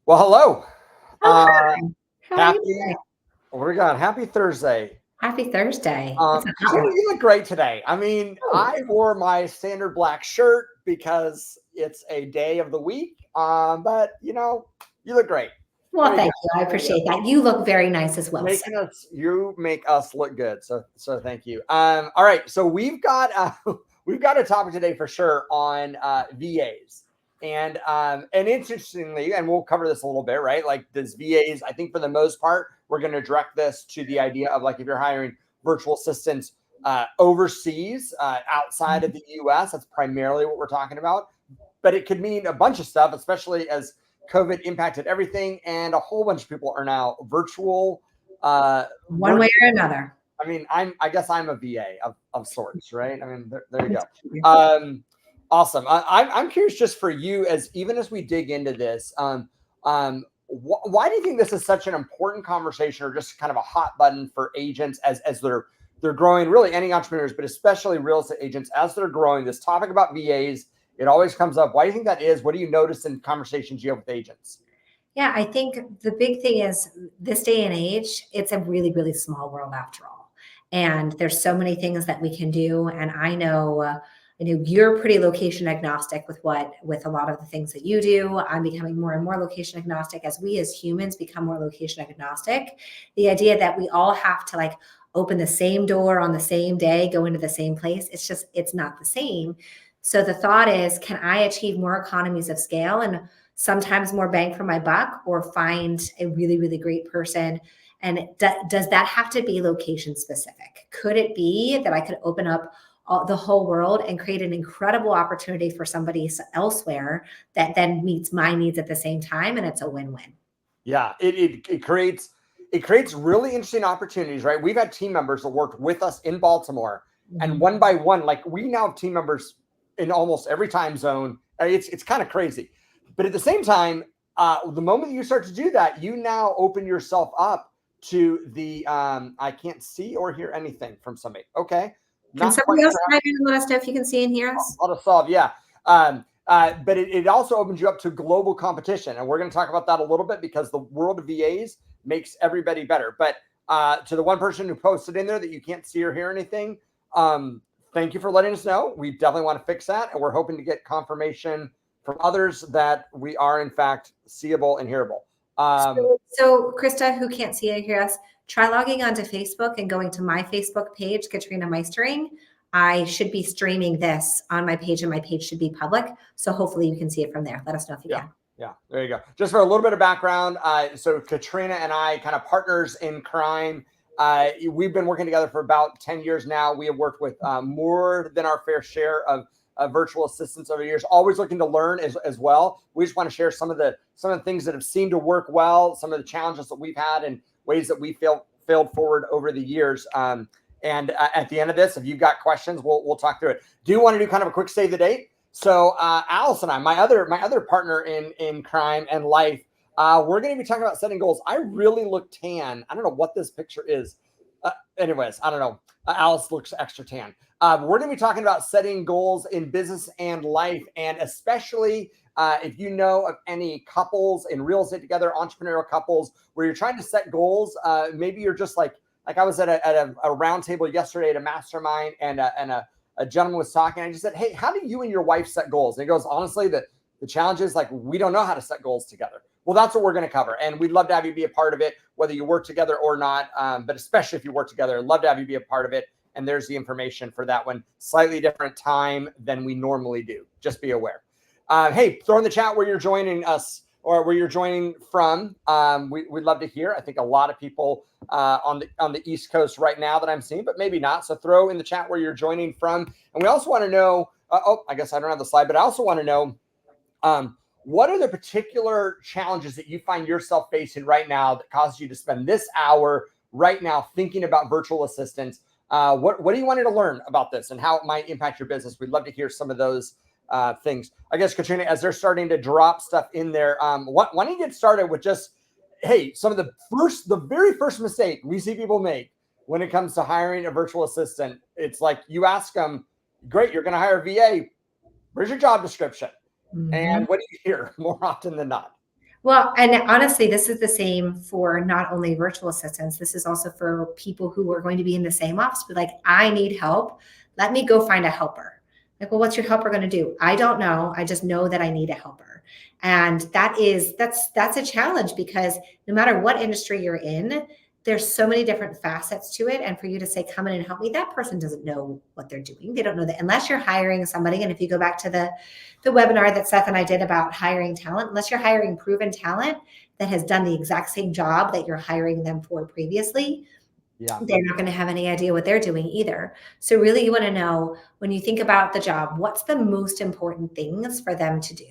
Well, hello. Oh, Uh, hi. How are you happy, today? what do we got? Happy Thursday. Happy Thursday. It's a hot Katrina, one. you look great today. I mean, Oh, I wore my standard black shirt because it's a day of the week. But you look great. There well, you go. thank you. I There you go. appreciate that. You look very nice as well, sir. You make us look good. So thank you. All right. So we've got we've got a topic today for sure on VAs. And interestingly, and we'll cover this a little bit, right? Like does VAs, I think for the most part, we're going to direct this to the idea of like if you're hiring virtual assistants overseas, outside of the US, that's primarily what we're talking about. But it could mean a bunch of stuff, especially as COVID impacted everything, and a whole bunch of people are now virtual. One way Work. or another. I mean, I guess I'm a VA of sorts, right? I mean, there you go. Awesome. I'm curious, just for you, as even as we dig into this, why do you think this is such an important conversation, or just kind of a hot button for agents as they're growing? Really, any entrepreneurs, but especially real estate agents as they're growing. This topic about VAs, it always comes up. Why do you think that is? What do you notice in conversations you have with agents? Yeah, I think the big thing is this day and age, it's a really, really small world after all. And there's so many things that we can do. And I know you're pretty location agnostic with a lot of the things that you do. I'm becoming more and more location agnostic as we as humans become more location agnostic. The idea that we all have to like open the same door on the same day, go into the same place, it's not the same. So the thought is, can I achieve more economies of scale and sometimes more bang for my buck, or find a really, really great person? And does that have to be location specific? Could it be that I could open up the whole world and create an incredible opportunity for somebody elsewhere that then meets my needs at the same time, and it's a win-win? Yeah, it creates really interesting opportunities, right? We've had team members that worked with us in Baltimore, and Mhm. one by one, like we now have team members in almost every time zone. It's kind of crazy, but at the same time, the moment you start to do that, you now open yourself up to the I can't see or hear anything from somebody. Okay, Can not quite somebody else sure chime in and let us know if you can see and hear us? how to solve. Yeah. But it also opens you up to global competition. And we're going to talk about that a little bit because the world of VAs makes everybody better. But to the one person who posted in there that you can't see or hear anything, thank you for letting us know. We definitely want to fix that. And we're hoping to get confirmation from others that we are, in fact, seeable and hearable. So Krista, who can't see or hear us, try logging onto Facebook and going to my Facebook page, Katrina Meistering. I should be streaming this on my page, and my page should be public. So hopefully you can see it from there. Let us know if you Yeah. can. Yeah, there you go. Just for a little bit of background, so Katrina and I, kind of partners in crime. We've been working together for about 10 years now. We have worked with more than our fair share of virtual assistants over the years, always looking to learn as well. We just want to share some of the things that have seemed to work well, some of the challenges that we've had, and ways that we failed forward over the years. And at the end of this, if you've got questions, we'll talk through it. Do you want to do kind of a quick save the date? So Alice and I, my other partner in crime and life, we're going to be talking about setting goals. I really look tan. I don't know what this picture is. Anyways, I don't know. Alice looks extra tan. We're going to be talking about setting goals in business and life, and especially if you know of any couples in real estate together, entrepreneurial couples, where you're trying to set goals. Maybe you're just like I was at a round table yesterday at a mastermind, and a gentleman was talking. I just said, "Hey, how do you and your wife set goals?" And he goes, "Honestly, the challenge is like we don't know how to set goals together." Well, that's what we're going to cover, and we'd love to have you be a part of it, whether you work together or not. But especially if you work together, I'd love to have you be a part of it. And there's the information for that one. Slightly different time than we normally do. Just be aware. Hey, throw in the chat where you're joining us or where you're joining from. We'd love to hear. I think a lot of people on the East Coast right now that I'm seeing, but maybe not. So throw in the chat where you're joining from. And we also want to know, I guess I don't have the slide, but I also want to know, what are the particular challenges that you find yourself facing right now that causes you to spend this hour right now thinking about virtual assistants? What do you want to learn about this and how it might impact your business? We'd love to hear some of those things. I guess, Katrina, as they're starting to drop stuff in there, why don't you get started with just, hey, some of the very first mistake we see people make when it comes to hiring a virtual assistant. It's like you ask them, great, you're going to hire a VA. Where's your job description? Mhm. And what do you hear more often than not? Well, and honestly, this is the same for not only virtual assistants. This is also for people who are going to be in the same office. Be like, I need help. Let me go find a helper. Like, well, what's your helper going to do? I don't know. I just know that I need a helper. And that's a challenge because no matter what industry you're in, there's so many different facets to it. And for you to say, come in and help me, that person doesn't know what they're doing. They don't know that unless you're hiring somebody. And if you go back to the webinar that Seth and I did about hiring talent, unless you're hiring proven talent that has done the exact same job that you're hiring them for previously, they're not going to have any idea what they're doing either. So really you want to know when you think about the job, what's the most important things for them to do?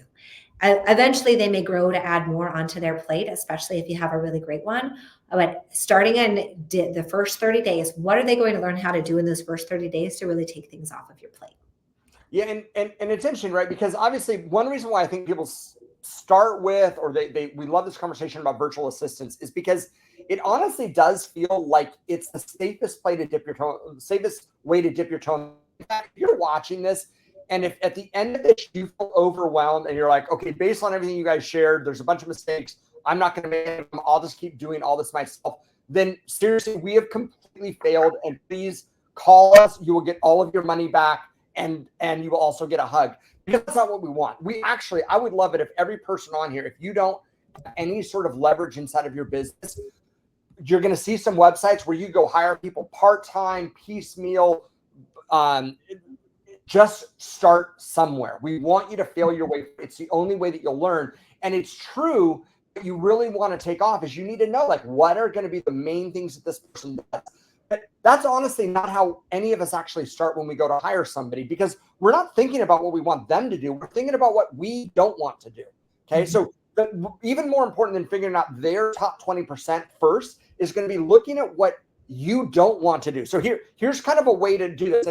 Eventually they may grow to add more onto their plate, especially if you have a really great one. But starting in the first 30 days, what are they going to learn how to do in those first 30 days to really take things off of your plate? Yeah, and it's interesting, right? Because obviously, one reason why I think people start with, or we love this conversation about virtual assistants, is because it honestly does feel like it's the safest way to dip your toe. Safest way to dip your toe. In fact, if you're watching this, and if at the end of it you feel overwhelmed and you're like, okay, based on everything you guys shared, there's a bunch of mistakes. I'm not going to make them. I'll just keep doing all this myself. Then seriously, we have completely failed. And please call us. You will get all of your money back. And you will also get a hug, because that's not what we want. I would love it if every person on here, if you don't have any sort of leverage inside of your business, you're going to see some websites where you go hire people part-time, piecemeal, just start somewhere. We want you to fail your way. It's the only way that you'll learn. And it's true that you really want to take off is you need to know, like, what are going to be the main things that this person does. But that's honestly not how any of us actually start when we go to hire somebody, because we're not thinking about what we want them to do. We're thinking about what we don't want to do. Okay. So even more important than figuring out their top 20% first is going to be looking at what you don't want to do. So here's kind of a way to do this.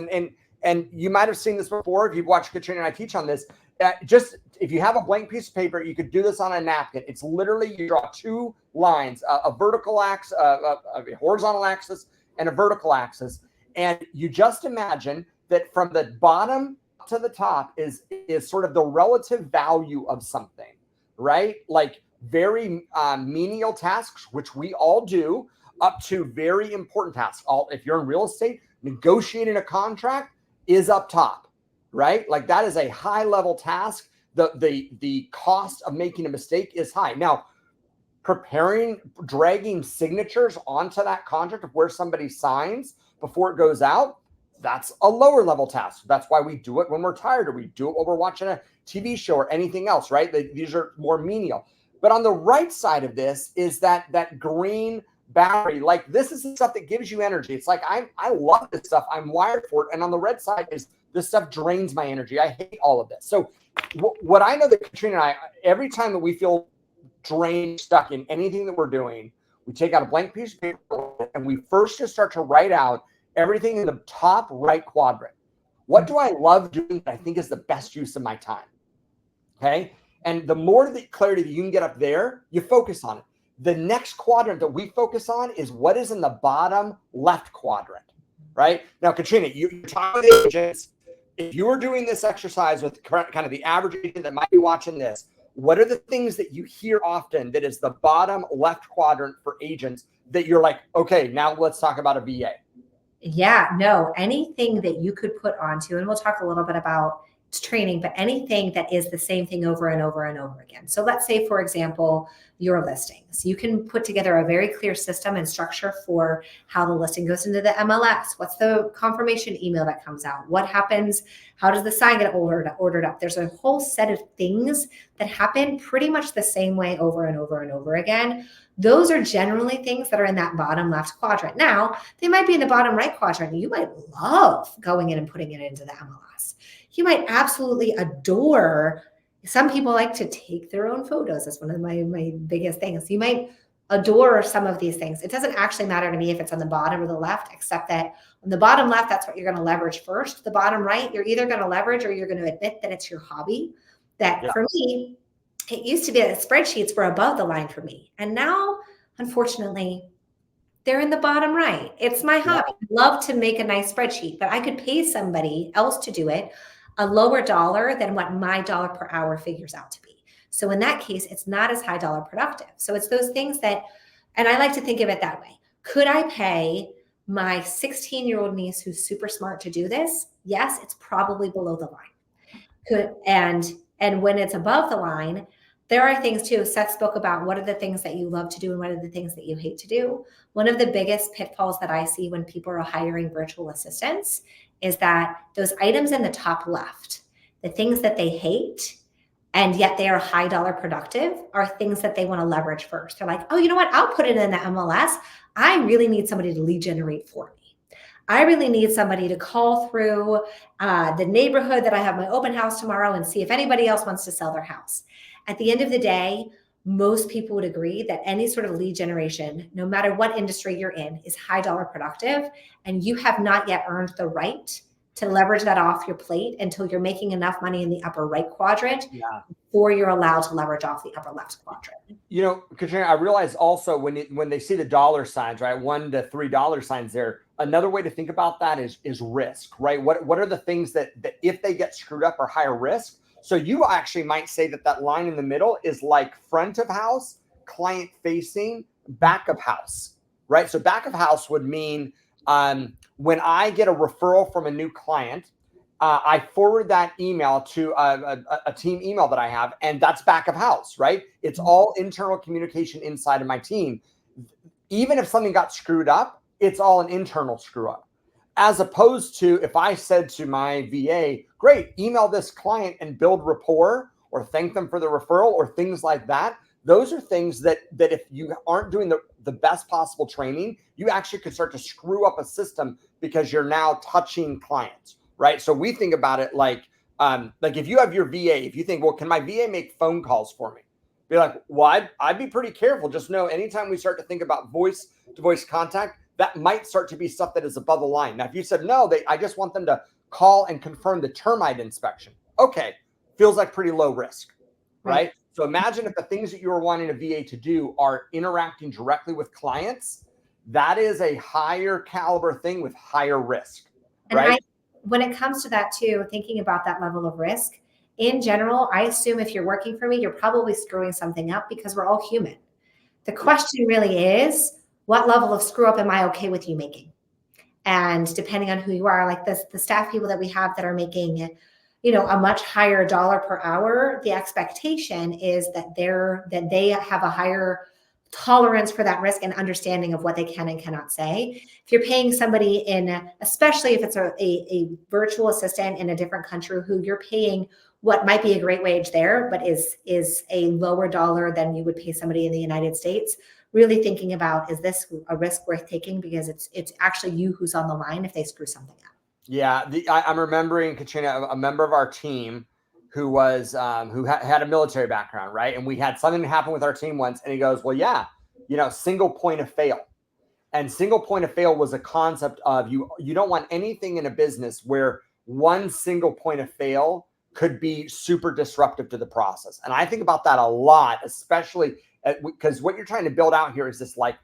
And you might have seen this before if you've watched Katrina and I teach on this. Just if you have a blank piece of paper, you could do this on a napkin. It's literally you draw two lines, a vertical axis, a horizontal axis, and a vertical axis. And you just imagine that from the bottom to the top is sort of the relative value of something, right? Like very menial tasks, which we all do, up to very important tasks. If you're in real estate, negotiating a contract is up top, right? Like that is a high level task. The cost of making a mistake is high. Now, dragging signatures onto that contract of where somebody signs before it goes out, that's a lower level task. That's why we do it when we're tired, or we do it when we're watching a TV show or anything else, right? These are more menial. But on the right side of this is that green battery. Like this is the stuff that gives you energy. It's like, I love this stuff. I'm wired for it. And on the red side is this stuff drains my energy. I hate all of this. So what I know that Katrina and I, every time that we feel drained, stuck in anything that we're doing, we take out a blank piece of paper and we first just start to write out everything in the top right quadrant. What do I love doing that I think is the best use of my time? Okay. And the more the clarity that you can get up there, you focus on it. The next quadrant that we focus on is what is in the bottom left quadrant, right? Now, Katrina, you're talking with agents. If you were doing this exercise with kind of the average agent that might be watching this, what are the things that you hear often that is the bottom left quadrant for agents that you're like, okay, now let's talk about a VA? Yeah, no, anything that you could put onto, and we'll talk a little bit about training, but anything that is the same thing over and over and over again. So let's say, for example, your listings. You can put together a very clear system and structure for how the listing goes into the MLS. What's the confirmation email that comes out? What happens? How does the sign get ordered up? There's a whole set of things that happen pretty much the same way over and over and over again. Those are generally things that are in that bottom left quadrant. Now, they might be in the bottom right quadrant. You might love going in and putting it into the MLS. You might absolutely adore. Some people like to take their own photos. That's one of my biggest things. You might adore some of these things. It doesn't actually matter to me if it's on the bottom or the left, except that on the bottom left, that's what you're going to leverage first. The bottom right, you're either going to leverage or you're going to admit that it's your hobby. That for me, it used to be that spreadsheets were above the line for me. And now, unfortunately, they're in the bottom right. It's my hobby. I love to make a nice spreadsheet, but I could pay somebody else to do it a lower dollar than what my dollar per hour figures out to be. So in that case, it's not as high dollar productive. So it's those things that, and I like to think of it that way. Could I pay my 16-year-old niece who's super smart to do this? Yes, it's probably below the line. And when it's above the line, there are things too. Seth spoke about what are the things that you love to do and what are the things that you hate to do. One of the biggest pitfalls that I see when people are hiring virtual assistants is that those items in the top left, the things that they hate, and yet they are high dollar productive, are things that they want to leverage first. They're like, oh, you know what? I'll put it in the MLS. I really need somebody to lead generate for me. I really need somebody to call through the neighborhood that I have my open house tomorrow and see if anybody else wants to sell their house. At the end of the day, most people would agree that any sort of lead generation, no matter what industry you're in, is high dollar productive. And you have not yet earned the right to leverage that off your plate until you're making enough money in the upper right quadrant before you're allowed to leverage off the upper left quadrant. You know, Katrina, I realize also when they see the dollar signs, right, $1 to $3 signs there, another way to think about that is risk, right? What are the things that if they get screwed up are higher risk? So you actually might say that line in the middle is like front of house, client facing, back of house, right? So back of house would mean when I get a referral from a new client, I forward that email to a team email that I have, and that's back of house, right? It's all internal communication inside of my team. Even if something got screwed up, it's all an internal screw up. As opposed to if I said to my VA, great, email this client and build rapport or thank them for the referral or things like that. Those are things that if you aren't doing the best possible training, you actually could start to screw up a system because you're now touching clients, right? So we think about it like if you have your VA, if you think, well, can my VA make phone calls for me? Be like, well, I'd be pretty careful. Just know anytime we start to think about voice to voice contact, that might start to be stuff that is above the line. Now, if you said, no, I just want them to call and confirm the termite inspection. Okay. Feels like pretty low risk, right? So imagine if the things that you are wanting a VA to do are interacting directly with clients. That is a higher caliber thing with higher risk, right? When it comes to that too, thinking about that level of risk, in general, I assume if you're working for me, you're probably screwing something up because we're all human. The question really is, what level of screw up am I okay with you making? And depending on who you are, like the staff people that we have that are making, a much higher dollar per hour, the expectation is that they have a higher tolerance for that risk and understanding of what they can and cannot say. If you're paying somebody especially if it's a virtual assistant in a different country who you're paying what might be a great wage there, but is a lower dollar than you would pay somebody in the United States, really thinking about, is this a risk worth taking? Because it's actually you who's on the line if they screw something up. Yeah, I'm remembering, Katrina, a member of our team who was who had a military background, right? And we had something happen with our team once, and he goes, well, yeah, single point of fail. And single point of fail was a concept of you don't want anything in a business where one single point of fail could be super disruptive to the process. And I think about that a lot, especially because what you're trying to build out here is this like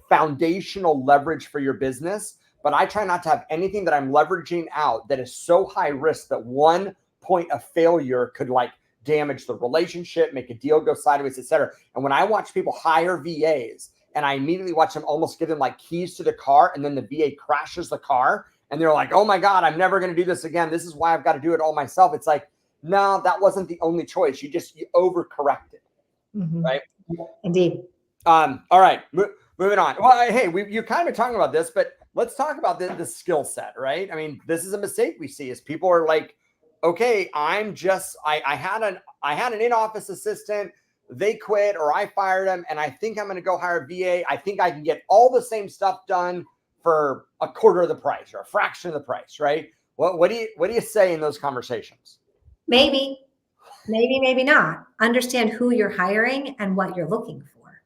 foundational leverage for your business. But I try not to have anything that I'm leveraging out that is so high risk that one point of failure could like damage the relationship, make a deal go sideways, et cetera. And when I watch people hire VAs and I immediately watch them almost give them like keys to the car, and then the VA crashes the car and they're like, oh my God, I'm never going to do this again. This is why I've got to do it all myself. It's like, no, that wasn't the only choice. You overcorrected, right? Indeed. All right, moving on. Well, hey, you're kind of talking about this, but let's talk about the skill set, right? I mean, this is a mistake we see is people are like, okay, I had an in-office assistant, they quit or I fired them, and I think I'm going to go hire a VA. I think I can get all the same stuff done for a quarter of the price or a fraction of the price, right? What do you say in those conversations? Maybe not. Understand who you're hiring and what you're looking for.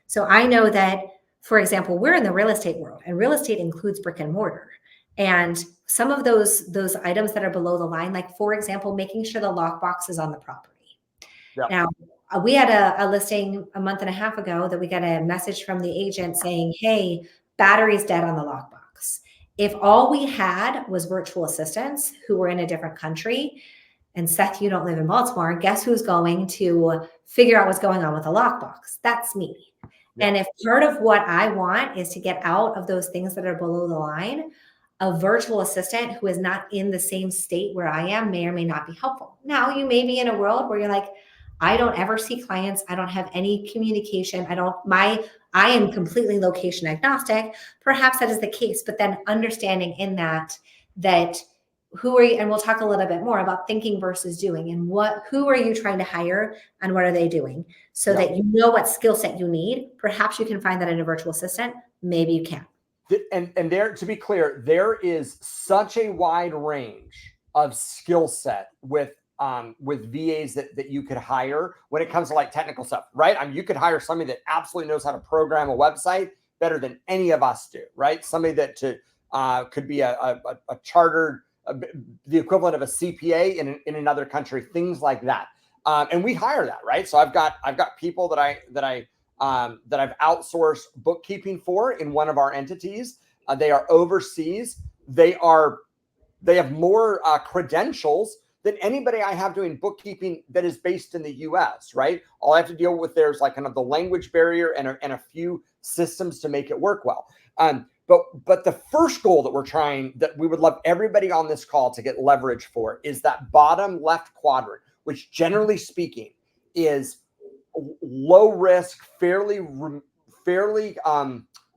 So I know that, for example, we're in the real estate world, and real estate includes brick and mortar. And some of those items that are below the line, like for example, making sure the lockbox is on the property. Yep. Now, we had a listing a month and a half ago that we got a message from the agent saying, hey, battery's dead on the lockbox. If all we had was virtual assistants who were in a different country, And Seth, you don't live in Baltimore. Guess who's going to figure out what's going on with the lockbox? That's me. Yeah. And if part of what I want is to get out of those things that are below the line, a virtual assistant who is not in the same state where I am may or may not be helpful. Now, you may be in a world where you're like, I don't ever see clients. I don't have any communication. I am completely location agnostic. Perhaps that is the case, but then understanding in that who are you, and we'll talk a little bit more about thinking versus doing, and who are you trying to hire and what are they doing, so that you know what skill set you need. Perhaps you can find that in a virtual assistant. Maybe you can't. And there, to be clear, there is such a wide range of skill set with VAs that you could hire when it comes to like technical stuff, right? I mean, you could hire somebody that absolutely knows how to program a website better than any of us do, right? Somebody that could be a chartered, the equivalent of a CPA in another country, things like that. And we hire that, right? So I've got people that I've outsourced bookkeeping for in one of our entities. They are overseas. They have more credentials than anybody I have doing bookkeeping that is based in the US, right? All I have to deal with there is like kind of the language barrier and a few systems to make it work well. But the first goal that we would love everybody on this call to get leverage for is that bottom left quadrant, which generally speaking is low risk, fairly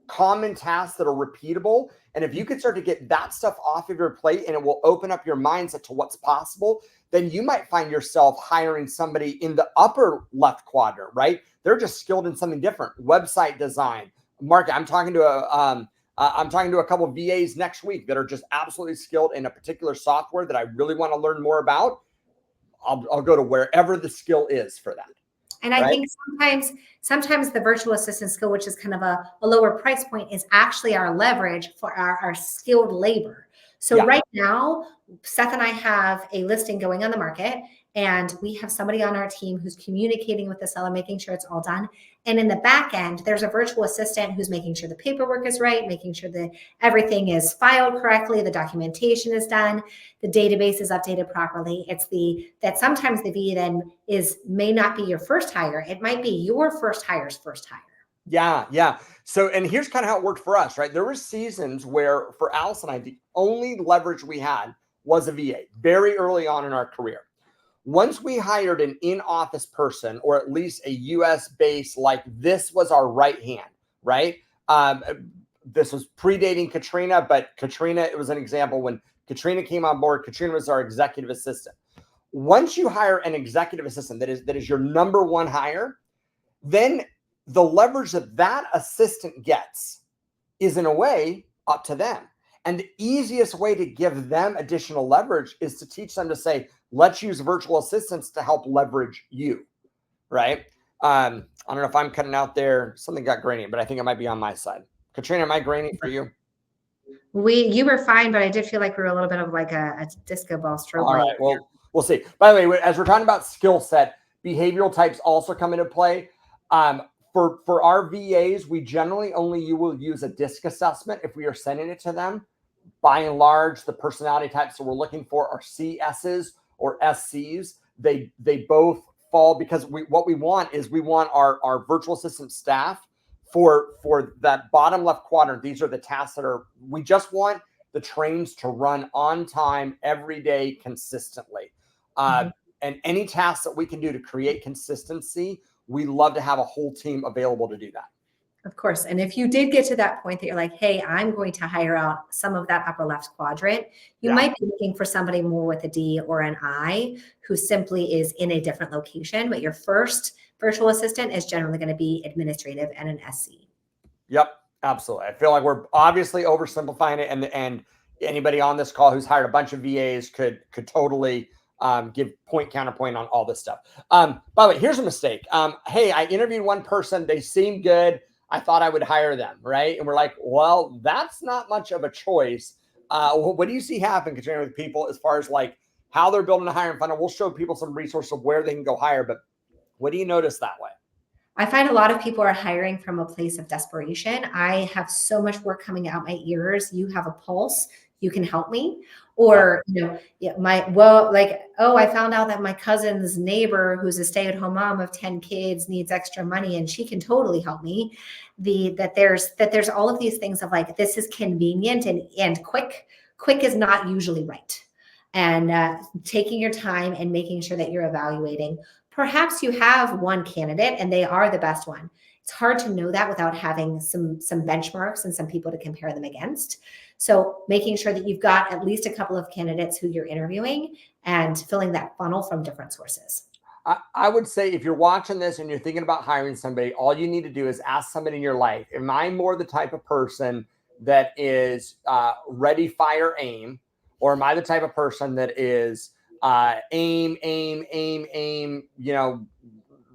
common tasks that are repeatable. And if you could start to get that stuff off of your plate, and it will open up your mindset to what's possible, then you might find yourself hiring somebody in the upper left quadrant, right? They're just skilled in something different. Website design, market. I'm talking to a couple of VAs next week that are just absolutely skilled in a particular software that I really want to learn more about. I'll go to wherever the skill is for that. And I think sometimes the virtual assistant skill, which is kind of a lower price point, is actually our leverage for our skilled labor. So right now, Seth and I have a listing going on the market, and we have somebody on our team who's communicating with the seller, making sure it's all done. And in the back end, there's a virtual assistant who's making sure the paperwork is right, making sure that everything is filed correctly, the documentation is done, the database is updated properly. It's that sometimes the VA then may not be your first hire. It might be your first hire's first hire. Yeah. So, and here's kind of how it worked for us, right? There were seasons where for Alice and I, the only leverage we had was a VA very early on in our career. Once we hired an in-office person, or at least a US base, like this was our right hand, right? This was predating Katrina, but Katrina, it was an example when Katrina came on board. Katrina was our executive assistant. Once you hire an executive assistant that is your number one hire, then the leverage that assistant gets is in a way up to them. And the easiest way to give them additional leverage is to teach them to say, let's use virtual assistants to help leverage you, right? I don't know if I'm cutting out there. Something got grainy, but I think it might be on my side. Katrina, am I grainy for you? You were fine, but I did feel like we were a little bit of like a disco ball strobe. All right, well, we'll see. By the way, as we're talking about skill set, behavioral types also come into play. For our VAs, we generally will use a DISC assessment if we are sending it to them. By and large, the personality types that we're looking for are CSs or SCs. They both fall because what we want our virtual assistant staff for that bottom left quadrant. These are the tasks we just want the trains to run on time every day consistently. And any tasks that we can do to create consistency, we love to have a whole team available to do that. Of course. And if you did get to that point that you're like, hey, I'm going to hire out some of that upper left quadrant, you might be looking for somebody more with a D or an I who simply is in a different location. But your first virtual assistant is generally going to be administrative and an SC. Yep, absolutely. I feel like we're obviously oversimplifying it, and anybody on this call who's hired a bunch of VAs could totally give counterpoint on all this stuff. By the way, here's a mistake. Hey, I interviewed one person. They seemed good. I thought I would hire them, right? And we're like, well, that's not much of a choice. What do you see happen, Katrina, with people as far as like how they're building a hiring funnel? We'll show people some resources of where they can go hire, but what do you notice that way? I find a lot of people are hiring from a place of desperation. I have so much work coming out my ears. You have a pulse. you can help me. Or, yeah, I found out that my cousin's neighbor, who's a stay-at-home mom of 10 kids, needs extra money and she can totally help me. That there's all of these things of like, this is convenient and quick. Quick is not usually right. And taking your time and making sure that you're evaluating. Perhaps you have one candidate and they are the best one. It's hard to know that without having some benchmarks and some people to compare them against. So making sure that you've got at least a couple of candidates who you're interviewing and filling that funnel from different sources. I would say if you're watching this and you're thinking about hiring somebody, all you need to do is ask somebody in your life, am I more the type of person that is ready, fire, aim? Or am I the type of person that is aim,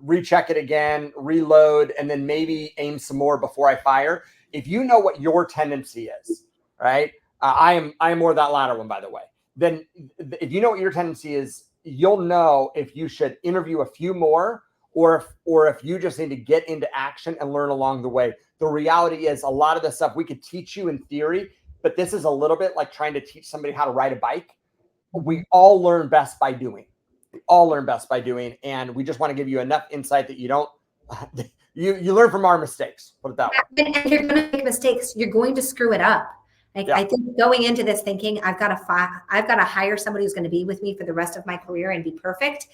recheck it again, reload, and then maybe aim some more before I fire? If you know what your tendency is, right? I am more of that latter one, by the way. Then if you know what your tendency is, you'll know if you should interview a few more or if you just need to get into action and learn along the way. The reality is a lot of the stuff we could teach you in theory, but this is a little bit like trying to teach somebody how to ride a bike. We all learn best by doing. And we just want to give you enough insight that you don't, you learn from our mistakes. Put it that way. And you're going to make mistakes. You're going to screw it up. I think going into this thinking, I've got to hire somebody who's going to be with me for the rest of my career and be perfect.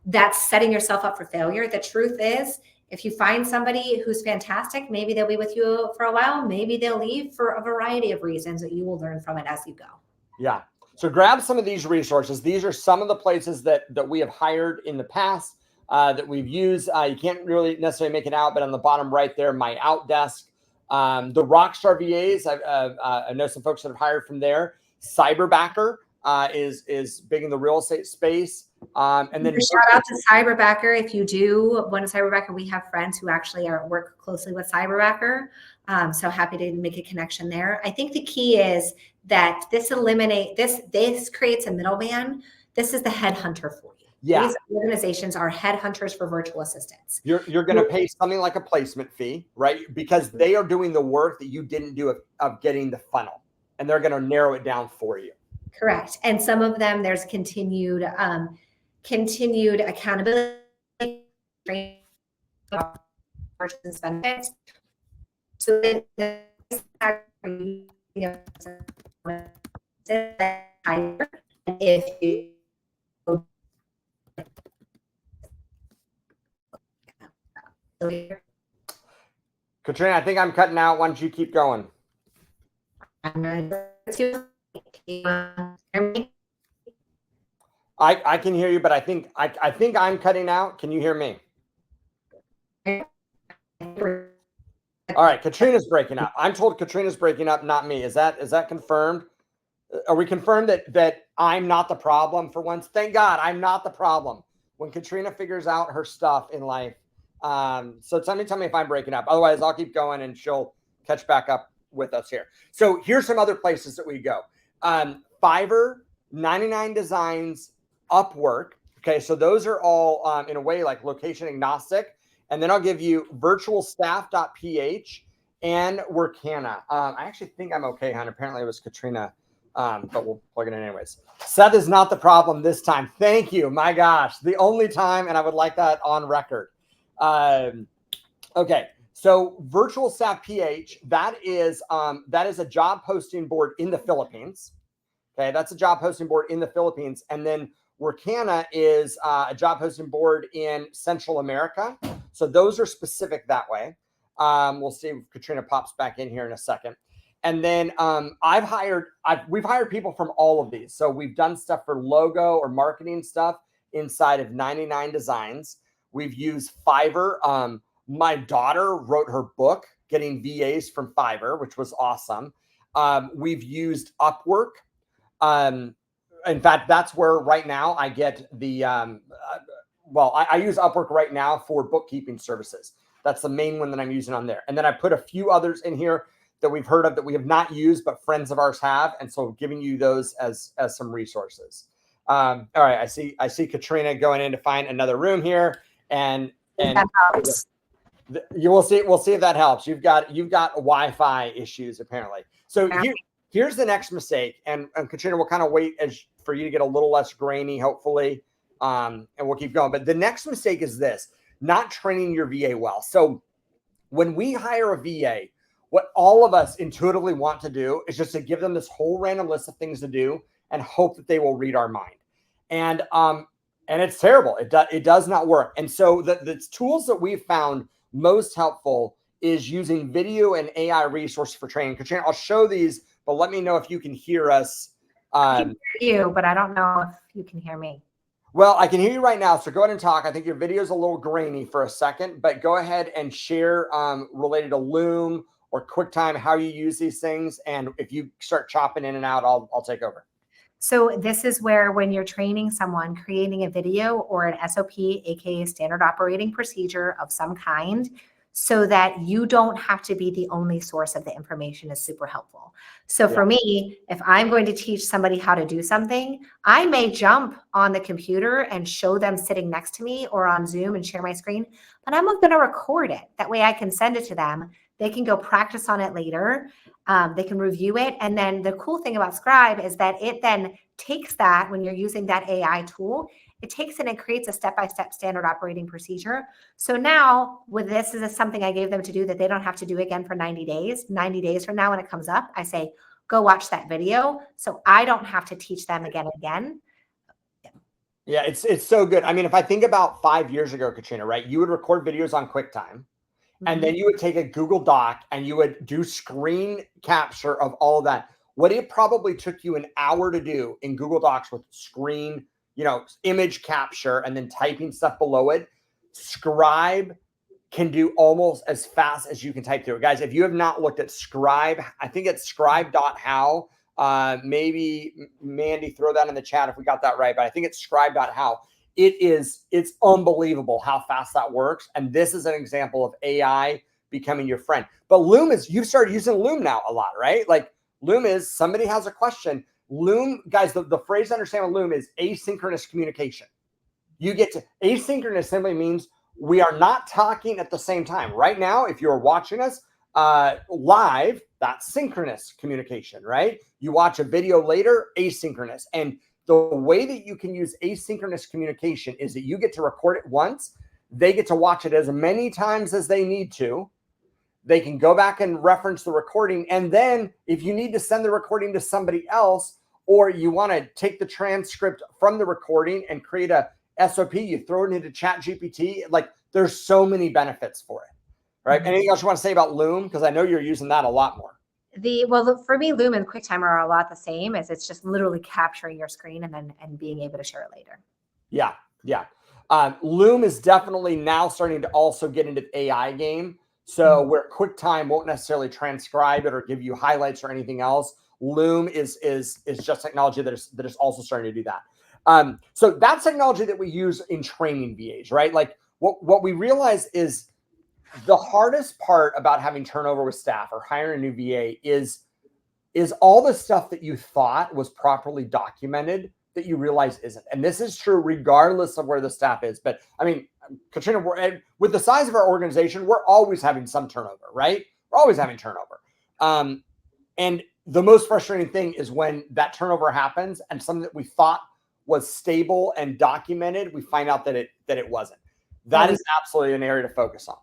That's setting yourself up for failure. The truth is, if you find somebody who's fantastic, maybe they'll be with you for a while. Maybe they'll leave for a variety of reasons that you will learn from it as you go. Yeah. So grab some of these resources. These are some of the places that we have hired in the past that we've used. You can't really necessarily make it out, but on the bottom right there, my Outdesk. The Rockstar VAs, I know some folks that have hired from there. Cyberbacker is big in the real estate space. And then shout out to Cyberbacker. If you do want a Cyberbacker, we have friends who actually work closely with Cyberbacker. So happy to make a connection there. I think the key is that this creates a middleman. This is the headhunter for you. Yeah. These organizations are headhunters for virtual assistants. You're going to pay something like a placement fee, right? Because they are doing the work that you didn't do of getting the funnel, and they're going to narrow it down for you. Correct. And some of them, there's continued accountability, benefits. So if you Katrina, I think I'm cutting out. Why don't you keep going? I can hear you, but I think I'm cutting out. Can you hear me? All right, Katrina's breaking up. I'm told Katrina's breaking up, not me. Is that confirmed? Are we confirmed that I'm not the problem for once? Thank God I'm not the problem. When Katrina figures out her stuff in life. So tell me if I'm breaking up. Otherwise, I'll keep going and she'll catch back up with us here. So here's some other places that we go. Fiverr, 99 Designs, Upwork. Okay, so those are all in a way like location agnostic. And then I'll give you virtualstaff.ph and Workana. I actually think I'm okay, hon. Apparently it was Katrina, but we'll plug it in anyways. Seth is not the problem this time. Thank you. My gosh, the only time, and I would like that on record. Okay, so Virtual Staff PH, that is a job posting board in the Philippines. Okay, that's a job posting board in the Philippines. And then Workana is a job posting board in Central America. So those are specific that way. We'll see if Katrina pops back in here in a second. And then we've hired people from all of these. So we've done stuff for logo or marketing stuff inside of 99 Designs. We've used Fiverr. My daughter wrote her book, Getting VAs from Fiverr, which was awesome. We've used Upwork. In fact, that's where right now I get the, I use Upwork right now for bookkeeping services. That's the main one that I'm using on there. And then I put a few others in here that we've heard of that we have not used, but friends of ours have. And so giving you those as some resources. All right. I see Katrina going in to find another room here and that helps. We'll see if that helps. You've got Wi-Fi issues apparently. So here's the next mistake. And Katrina, we'll kind of wait for you to get a little less grainy, hopefully. And we'll keep going. But the next mistake is this, not training your VA well. So when we hire a VA, what all of us intuitively want to do is just to give them this whole random list of things to do and hope that they will read our mind. And it's terrible. It does not work. And so the tools that we've found most helpful is using video and AI resources for training. Katrina, I'll show these, but let me know if you can hear us. I can hear you, but I don't know if you can hear me. Well, I can hear you right now, so go ahead and talk. I think your video is a little grainy for a second, but go ahead and share related to Loom or QuickTime, how you use these things. And if you start chopping in and out, I'll take over. So this is where when you're training someone, creating a video or an SOP, aka standard operating procedure of some kind, so that you don't have to be the only source of the information is super helpful. So for me, if I'm going to teach somebody how to do something, I may jump on the computer and show them sitting next to me or on Zoom and share my screen, but I'm going to record it. That way I can send it to them. They can go practice on it later. They can review it. And then the cool thing about Scribe is that it then takes that when you're using that AI tool, it takes it and creates a step-by-step standard operating procedure. So now with this is something I gave them to do that they don't have to do again for 90 days. 90 days from now when it comes up, I say, go watch that video. So I don't have to teach them again and again. Yeah, it's so good. I mean, if I think about 5 years ago, Katrina, right, you would record videos on QuickTime. And then you would take a Google Doc and you would do screen capture of all of that. What it probably took you an hour to do in Google Docs with screen, image capture and then typing stuff below it, Scribe can do almost as fast as you can type through it. Guys, if you have not looked at Scribe, I think it's scribe.how. Maybe Mandy, throw that in the chat if we got that right, but I think it's scribe.how. It's unbelievable how fast that works. And this is an example of AI becoming your friend. But Loom you've started using Loom now a lot, right? Like Loom is somebody has a question. Loom, guys, the phrase to understand with Loom is asynchronous communication. You get to asynchronous simply means we are not talking at the same time. Right now, if you're watching us live, that's synchronous communication, right? You watch a video later, asynchronous. And the way that you can use asynchronous communication is that you get to record it once. They get to watch it as many times as they need to. They can go back and reference the recording. And then if you need to send the recording to somebody else, or you want to take the transcript from the recording and create a SOP, you throw it into ChatGPT. Like there's so many benefits for it, right? Anything else you want to say about Loom? Because I know you're using that a lot more. For me, Loom and QuickTime are a lot the same, as it's just literally capturing your screen and being able to share it later. Yeah. Loom is definitely now starting to also get into the AI game. So where QuickTime won't necessarily transcribe it or give you highlights or anything else, Loom is just technology that is also starting to do that. So that's technology that we use in training VAs, right? Like what we realize is the hardest part about having turnover with staff or hiring a new VA is all the stuff that you thought was properly documented that you realize isn't. And this is true regardless of where the staff is. But I mean, Katrina, with the size of our organization, we're always having some turnover, right? We're always having turnover. And the most frustrating thing is when that turnover happens and something that we thought was stable and documented, we find out that it wasn't. That is absolutely an area to focus on.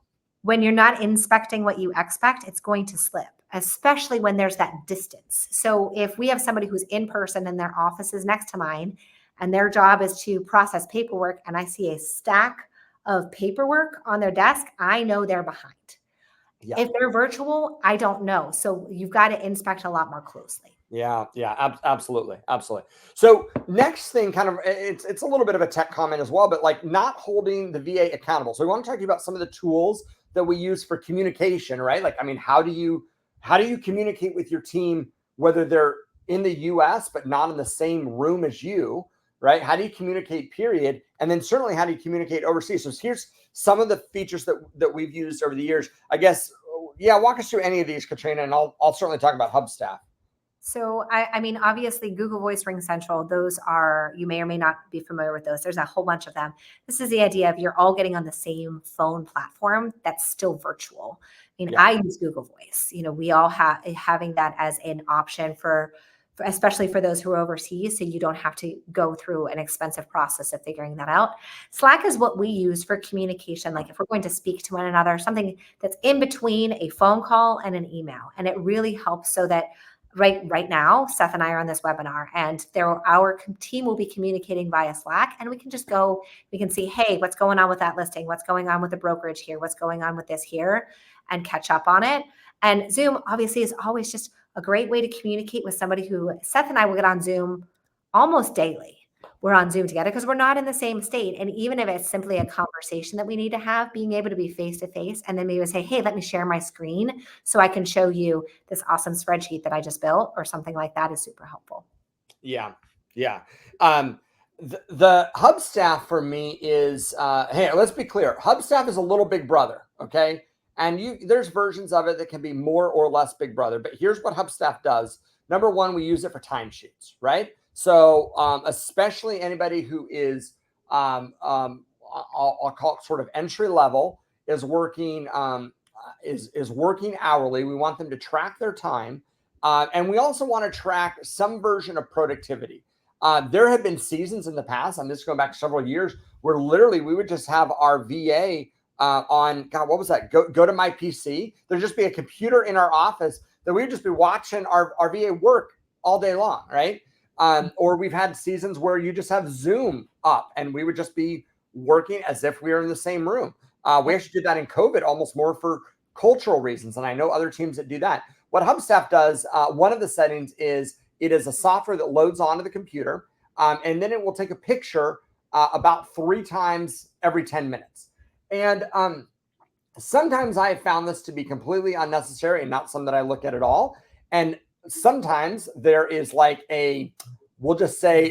When you're not inspecting what you expect, it's going to slip, especially when there's that distance. So if we have somebody who's in person and their office is next to mine and their job is to process paperwork and I see a stack of paperwork on their desk, I know they're behind. Yeah. If they're virtual, I don't know. So you've got to inspect a lot more closely. Yeah, absolutely. So next thing, kind of, it's a little bit of a tech comment as well, but like not holding the VA accountable. So we want to talk to you about some of the tools that we use for communication, right? Like, I mean, how do you communicate with your team, whether they're in the US, but not in the same room as you, right? How do you communicate, period? And then certainly how do you communicate overseas? So here's some of the features that we've used over the years. I guess, walk us through any of these, Katrina, and I'll certainly talk about Hubstaff. So, I mean, obviously, Google Voice, Ring Central, those are, you may or may not be familiar with those. There's a whole bunch of them. This is the idea of you're all getting on the same phone platform that's still virtual. I mean, Yeah. I use Google Voice. We all have having that as an option for especially for those who are overseas, so you don't have to go through an expensive process of figuring that out. Slack is what we use for communication. Like if we're going to speak to one another, something that's in between a phone call and an email, and it really helps so that right now, Seth and I are on this webinar, and our team will be communicating via Slack, and we can just go, we can see, hey, what's going on with that listing? What's going on with the brokerage here? What's going on with this here? And catch up on it. And Zoom obviously is always just a great way to communicate with somebody who Seth and I will get on Zoom almost daily. We're on Zoom together because we're not in the same state. And even if it's simply a conversation that we need to have, being able to be face to face and then maybe say, hey, let me share my screen so I can show you this awesome spreadsheet that I just built or something like that is super helpful. Yeah. Yeah. The Hub staff for me is, hey, let's be clear. Hub staff is a little big brother. Okay. And there's versions of it that can be more or less big brother, but here's what Hub staff does. Number one, we use it for timesheets, right? So especially anybody who is, I'll call it sort of entry level, is working is working hourly. We want them to track their time, and we also want to track some version of productivity. There have been seasons in the past, I'm just going back several years, where literally we would just have our VA on, God, what was that? Go to my PC. There'd just be a computer in our office that we'd just be watching our VA work all day long, right? Or we've had seasons where you just have Zoom up and we would just be working as if we were in the same room. We actually did that in COVID almost more for cultural reasons. And I know other teams that do that. What HubStaff does, one of the settings is it is a software that loads onto the computer, and then it will take a picture about 3 times every 10 minutes. And sometimes I have found this to be completely unnecessary and not something that I look at all. And sometimes there is like we'll just say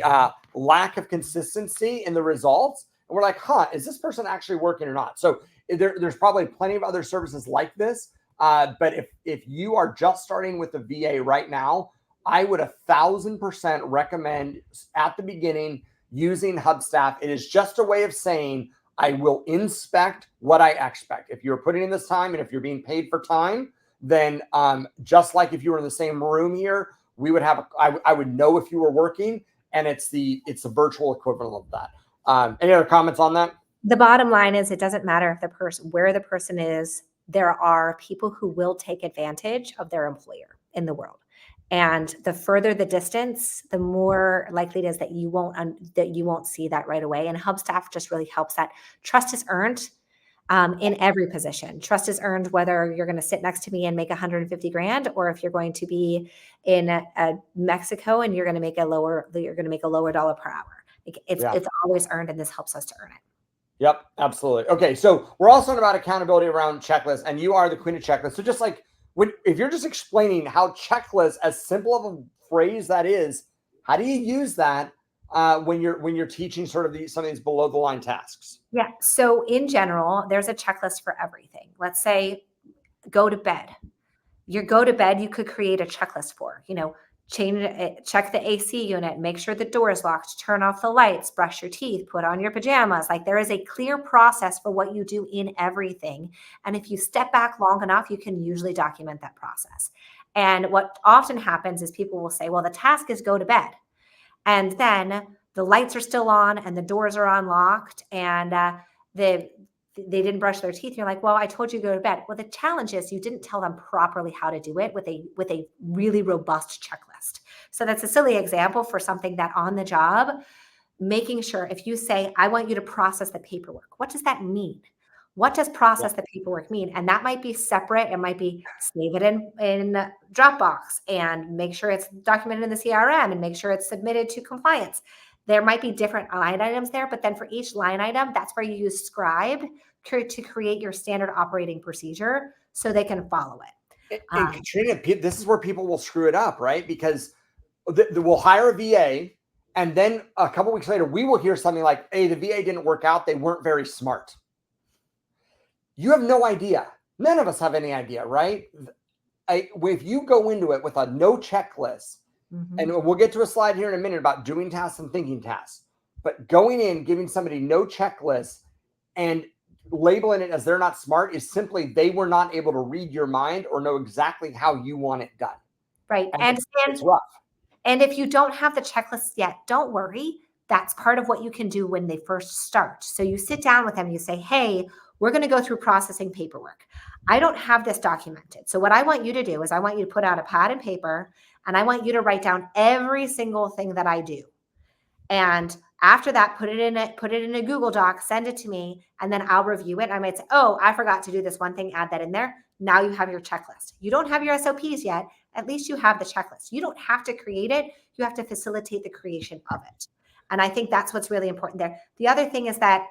lack of consistency in the results. And we're like, is this person actually working or not? So there's probably plenty of other services like this. But if you are just starting with the VA right now, I would 1,000% recommend at the beginning using HubStaff. It is just a way of saying, I will inspect what I expect. If you're putting in this time and if you're being paid for time, then just like if you were in the same room here, we would have, I would know if you were working, and it's the virtual equivalent of that. Any other comments on that? The bottom line is it doesn't matter if where the person is, there are people who will take advantage of their employer in the world. And the further the distance, the more likely it is that you won't see that right away. And HubStaff just really helps that. Trust is earned in every position. Trust is earned whether you're going to sit next to me and make 150 grand, or if you're going to be in Mexico and you're going to make a lower dollar per hour. It's always earned, and this helps us to earn it. Yep, absolutely. Okay, so we're also about accountability around checklists, and you are the queen of checklists. So just like if you're just explaining how checklists, as simple of a phrase that is, how do you use that when you're teaching sort of some of these below the line tasks? Yeah. So in general, there's a checklist for everything. Let's say go to bed. Your go to bed, you could create a checklist for, check the AC unit, make sure the door is locked, turn off the lights, brush your teeth, put on your pajamas. Like there is a clear process for what you do in everything. And if you step back long enough, you can usually document that process. And what often happens is people will say, well, the task is go to bed. And then the lights are still on and the doors are unlocked and they didn't brush their teeth. You're like, well, I told you to go to bed. Well, the challenge is you didn't tell them properly how to do it with a really robust checklist. So that's a silly example for something that on the job, making sure if you say, I want you to process the paperwork, what does that mean? What does process the paperwork mean? And that might be separate. It might be save it in Dropbox and make sure it's documented in the CRM and make sure it's submitted to compliance. There might be different line items there, but then for each line item, that's where you use Scribe to create your standard operating procedure so they can follow it. And Katrina, this is where people will screw it up, right? Because we'll hire a VA, and then a couple weeks later, we will hear something like, hey, the VA didn't work out. They weren't very smart. You have no idea. None of us have any idea, right? if you go into it with a no checklist, and we'll get to a slide here in a minute about doing tasks and thinking tasks, but going in, giving somebody no checklist and labeling it as they're not smart is simply they were not able to read your mind or know exactly how you want it done. Right. And it's rough. And if you don't have the checklist yet, don't worry. That's part of what you can do when they first start. So you sit down with them and you say, hey, we're going to go through processing paperwork. I don't have this documented. So what I want you to do is I want you to put out a pad and paper, and I want you to write down every single thing that I do. And after that, put it in a Google Doc, send it to me, and then I'll review it. I might say, oh, I forgot to do this one thing, add that in there. Now you have your checklist. You don't have your SOPs yet. At least you have the checklist. You don't have to create it. You have to facilitate the creation of it. And I think that's what's really important there. The other thing is that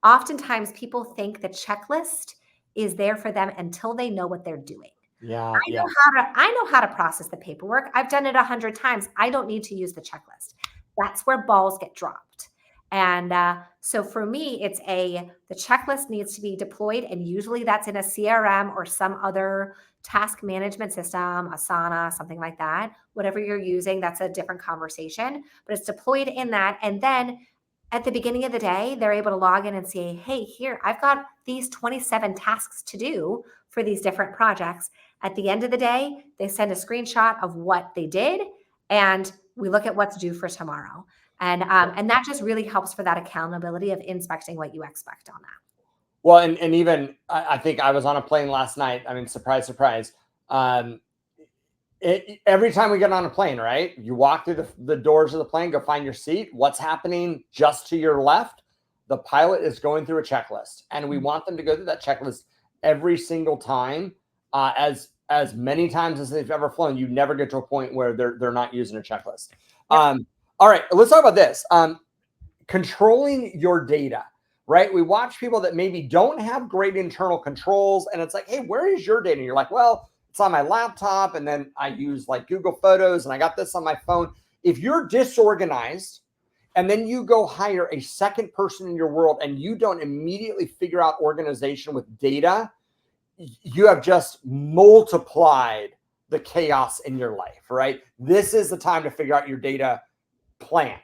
oftentimes people think the checklist is there for them until they know what they're doing. Yeah. I know how to process the paperwork. I've done it 100 times. I don't need to use the checklist. That's where balls get dropped. And so for me, the checklist needs to be deployed, and usually that's in a CRM or some other task management system, Asana, something like that. Whatever you're using, that's a different conversation, but it's deployed in that. And then at the beginning of the day, they're able to log in and say, hey, here, I've got these 27 tasks to do for these different projects. At the end of the day, they send a screenshot of what they did, and we look at what's due for tomorrow. And that just really helps for that accountability of inspecting what you expect on that. Well, and even I think I was on a plane last night. I mean, surprise, surprise. Every time we get on a plane, right? You walk through the doors of the plane, go find your seat. What's happening just to your left? The pilot is going through a checklist, and we want them to go through that checklist every single time, as many times as they've ever flown. You never get to a point where they're not using a checklist. Yep. All right, let's talk about this. Controlling your data, right? We watch people that maybe don't have great internal controls, and it's like, hey, where is your data? And you're like, well, it's on my laptop, and then I use like Google Photos, and I got this on my phone. If you're disorganized, and then you go hire a second person in your world, and you don't immediately figure out organization with data, you have just multiplied the chaos in your life, right? This is the time to figure out your data plan.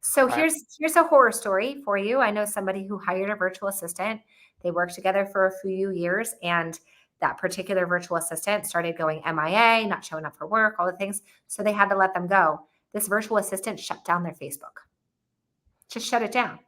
So right? Here's a horror story for you. I know somebody who hired a virtual assistant. They worked together for a few years, and that particular virtual assistant started going MIA, not showing up for work, all the things. So they had to let them go. This virtual assistant shut down their Facebook. Just shut it down,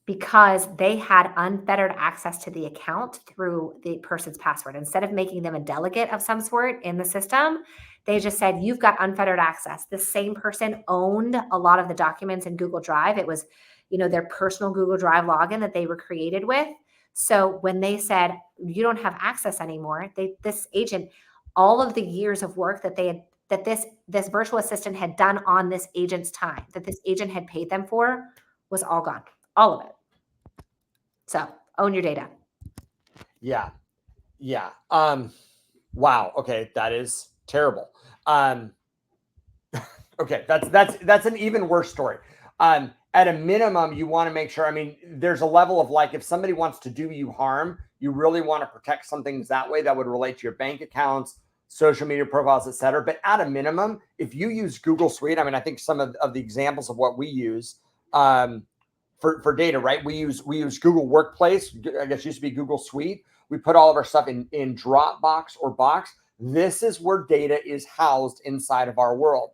because they had unfettered access to the account through the person's password. Instead of making them a delegate of some sort in the system, they just said, you've got unfettered access. The same person owned a lot of the documents in Google Drive. It was, their personal Google Drive login that they were created with. So when they said, you don't have access anymore, this agent, all of the years of work that this virtual assistant had done on this agent's time, that this agent had paid them for, was all gone. All of it. So own your data. Yeah. Wow. Okay. That is terrible. Okay. That's an even worse story. At a minimum, you want to make sure, there's a level of like, if somebody wants to do you harm, you really want to protect some things that way that would relate to your bank accounts, social media profiles, et cetera. But at a minimum, if you use Google Suite, I think some of the examples of what we use, for data, right? We use Google Workplace. I guess it used to be Google Suite. We put all of our stuff in Dropbox or Box. This is where data is housed inside of our world.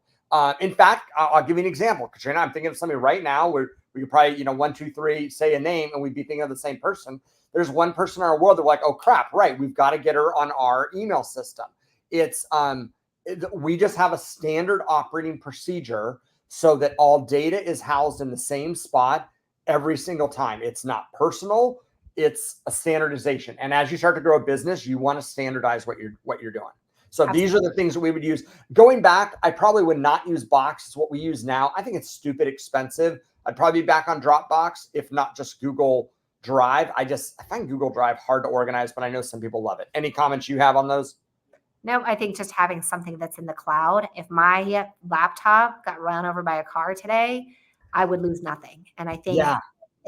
In fact, I'll give you an example. Katrina, I'm thinking of somebody right now where we could probably, 1, 2, 3, say a name, and we'd be thinking of the same person. There's one person in our world that we're like, oh crap, right? We've got to get her on our email system. It's we just have a standard operating procedure so that all data is housed in the same spot every single time. It's not personal. It's a standardization. And as you start to grow a business, you want to standardize what you're doing. So Absolutely. These are the things that we would use. Going back, I probably would not use Box. It's what we use now. I think it's stupid expensive. I'd probably be back on Dropbox, if not just Google Drive. I find Google Drive hard to organize, but I know some people love it. Any comments you have on those? No, I think just having something that's in the cloud. If my laptop got run over by a car today, I would lose nothing. And I think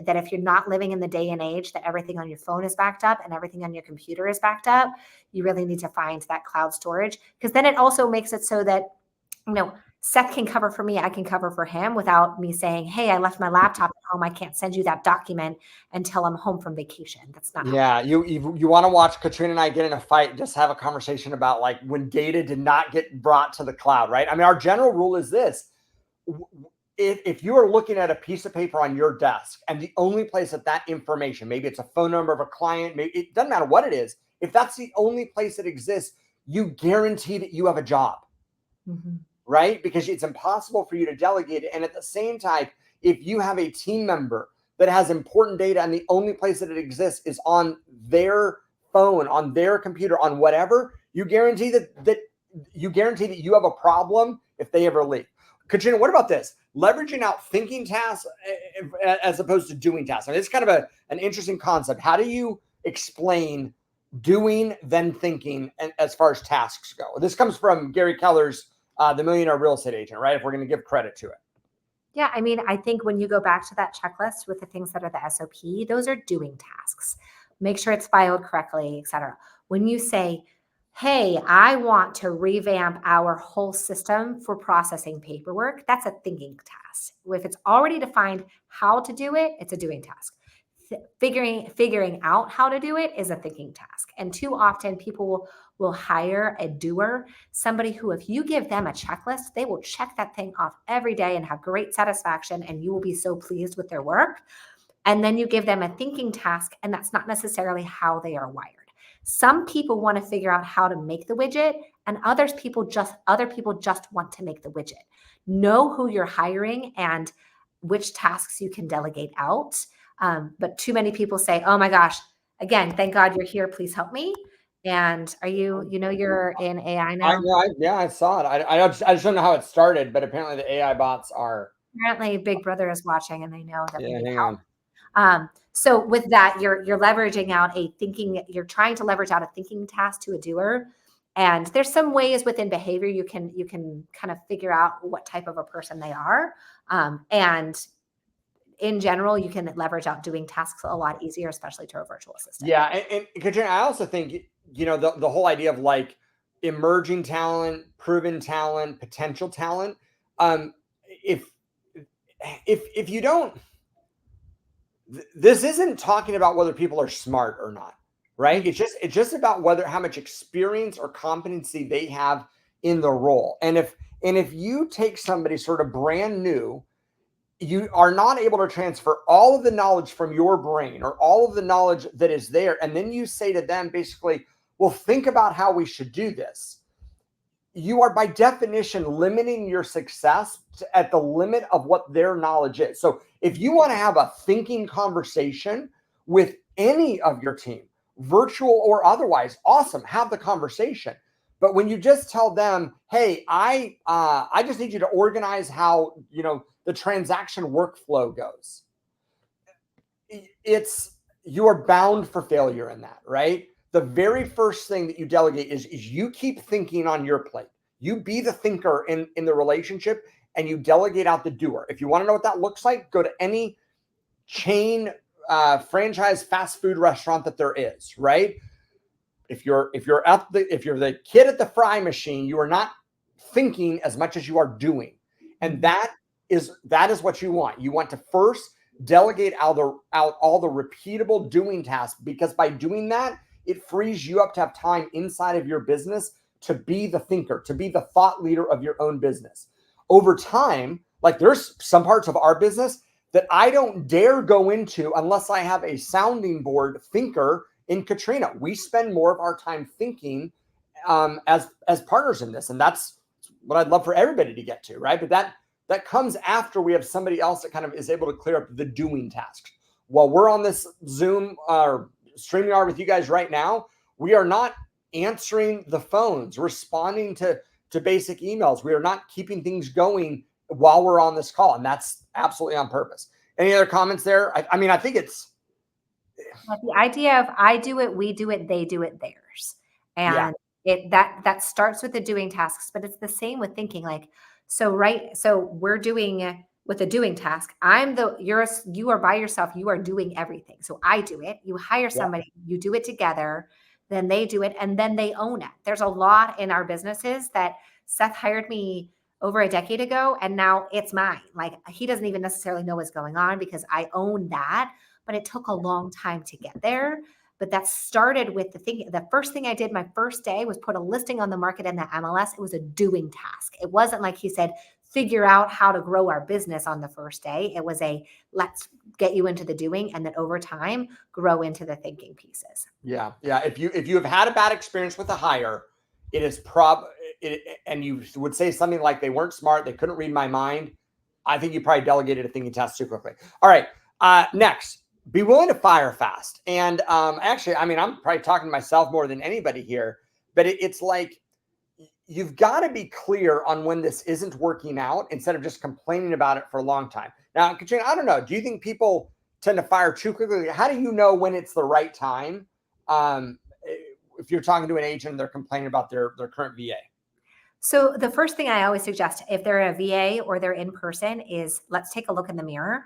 that if you're not living in the day and age that everything on your phone is backed up and everything on your computer is backed up, you really need to find that cloud storage, because then it also makes it so that, Seth can cover for me, I can cover for him without me saying, hey, I left my laptop at home, I can't send you that document until I'm home from vacation. That's not Yeah, you want to watch Katrina and I get in a fight, just have a conversation about like when data did not get brought to the cloud, right? I mean, our general rule is this. If you are looking at a piece of paper on your desk and the only place that information, maybe it's a phone number of a client, maybe it doesn't matter what it is, if that's the only place it exists, you guarantee that you have a job. Mm-hmm. Right? Because it's impossible for you to delegate it. And at the same time, if you have a team member that has important data and the only place that it exists is on their phone, on their computer, on whatever, you guarantee that you have a problem if they ever leave. Katrina, what about this? Leveraging out thinking tasks as opposed to doing tasks. I mean, it's kind of an interesting concept. How do you explain doing then thinking as far as tasks go? This comes from Gary Keller's The Millionaire Real Estate Agent, right? If we're going to give credit to it. Yeah, I mean, I think when you go back to that checklist with the things that are the SOP, those are doing tasks. Make sure it's filed correctly, et cetera. When you say, hey, I want to revamp our whole system for processing paperwork, that's a thinking task. If it's already defined how to do it, it's a doing task. Figuring out how to do it is a thinking task. And too often people will hire a doer, somebody who, if you give them a checklist, they will check that thing off every day and have great satisfaction, and you will be so pleased with their work. And then you give them a thinking task, and that's not necessarily how they are wired. Some people want to figure out how to make the widget, and other people just want to make the widget. Know who you're hiring and which tasks you can delegate out. But too many people say, oh my gosh, again, thank God you're here. Please help me. And are you're in AI now? I saw it. I just don't know how it started, but apparently the AI bots are. Apparently Big Brother is watching and they know that we need hang help. on. So with that, you're leveraging out you're trying to leverage out a thinking task to a doer. And there's some ways within behavior you can kind of figure out what type of a person they are. And in general, you can leverage out doing tasks a lot easier, especially to a virtual assistant. Yeah. And Katrina, I also think, the whole idea of like emerging talent, proven talent, potential talent. If you don't, this isn't talking about whether people are smart or not, right? It's just about how much experience or competency they have in the role. And if you take somebody sort of brand new, you are not able to transfer all of the knowledge from your brain or all of the knowledge that is there. And then you say to them basically, well, think about how we should do this. You are by definition limiting your success at the limit of what their knowledge is. So if you want to have a thinking conversation with any of your team, virtual or otherwise, awesome, have the conversation. But when you just tell them, hey, I just need you to organize how, the transaction workflow goes, you are bound for failure in that, right? The very first thing that you delegate is you keep thinking on your plate. You be the thinker in the relationship, and you delegate out the doer. If you want to know what that looks like, go to any chain franchise fast food restaurant that there is, right? If you're the kid at the fry machine, you are not thinking as much as you are doing. And that is what you want. You want to first delegate out all the repeatable doing tasks, because by doing that, it frees you up to have time inside of your business to be the thinker, to be the thought leader of your own business. Over time, like there's some parts of our business that I don't dare go into unless I have a sounding board thinker in Katrina. We spend more of our time thinking as partners in this. And that's what I'd love for everybody to get to, right? But that comes after we have somebody else that kind of is able to clear up the doing tasks. While we're on this Zoom or StreamYard with you guys right now, we are not answering the phones, responding to basic emails. We are not keeping things going while we're on this call. And that's absolutely on purpose. Any other comments there? I mean, I think it's the idea of I do it, we do it, they do it, theirs. And that starts with the doing tasks, but it's the same with thinking. Like, so we're doing with a doing task. You are by yourself. You are doing everything. So I do it. You hire Yeah. somebody, you do it together, then they do it, and then they own it. There's a lot in our businesses that Seth hired me over a decade ago, and now it's mine. Like, he doesn't even necessarily know what's going on because I own that, but it took a long time to get there. But that started with the first thing I did my first day was put a listing on the market in the MLS. It was a doing task. It wasn't like he said, figure out how to grow our business on the first day. It was a let's get you into the doing, and then over time grow into the thinking pieces. Yeah. Yeah. If you have had a bad experience with a hire, it is and you would say something like they weren't smart, they couldn't read my mind. I think you probably delegated a thinking task too quickly. All right. Next, be willing to fire fast. And actually, I mean, I'm probably talking to myself more than anybody here, but it's like you've got to be clear on when this isn't working out instead of just complaining about it for a long time. Now, Katrina, I don't know. Do you think people tend to fire too quickly? How do you know when it's the right time? Um, if you're talking to an agent, they're complaining about their current VA. So the first thing I always suggest if they're a VA or they're in person is let's take a look in the mirror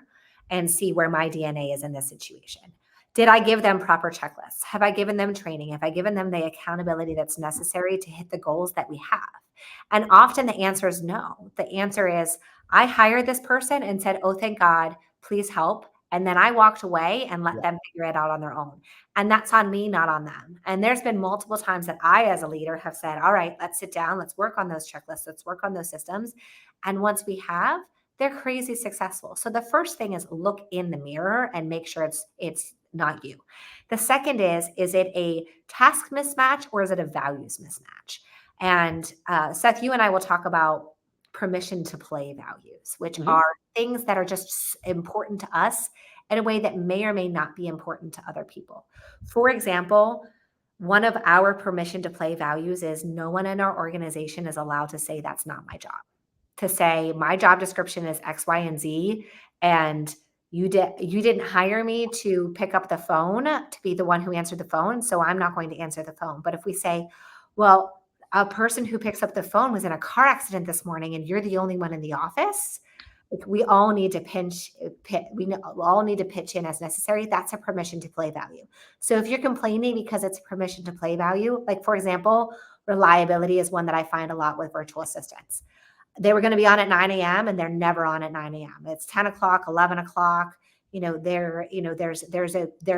and see where my DNA is in this situation. Did I give them proper checklists? Have I given them training? Have I given them the accountability that's necessary to hit the goals that we have? And often the answer is no. The answer is I hired this person and said, oh, thank God, please help. And then I walked away and let Yeah. them figure it out on their own. And that's on me, not on them. And there's been multiple times that I, as a leader, have said, all right, let's sit down, let's work on those checklists, let's work on those systems. And once we have, they're crazy successful. So the first thing is look in the mirror and make sure it's not you. The second is it a task mismatch or is it a values mismatch? And Seth, you and I will talk about permission to play values, which Mhm. are things that are just important to us in a way that may or may not be important to other people. For example, one of our permission to play values is no one in our organization is allowed to say that's not my job. To say my job description is X, Y, and Z, and you didn't hire me to pick up the phone to be the one who answered the phone, so I'm not going to answer the phone. But if we say, well, a person who picks up the phone was in a car accident this morning and you're the only one in the office, like we all need to all need to pitch in as necessary. That's a permission to play value. So if you're complaining because it's a permission to play value, like for example, reliability is one that I find a lot with virtual assistants. They were going to be on at 9 a.m. and they're never on at 9 a.m. It's 10 o'clock, 11 o'clock. They're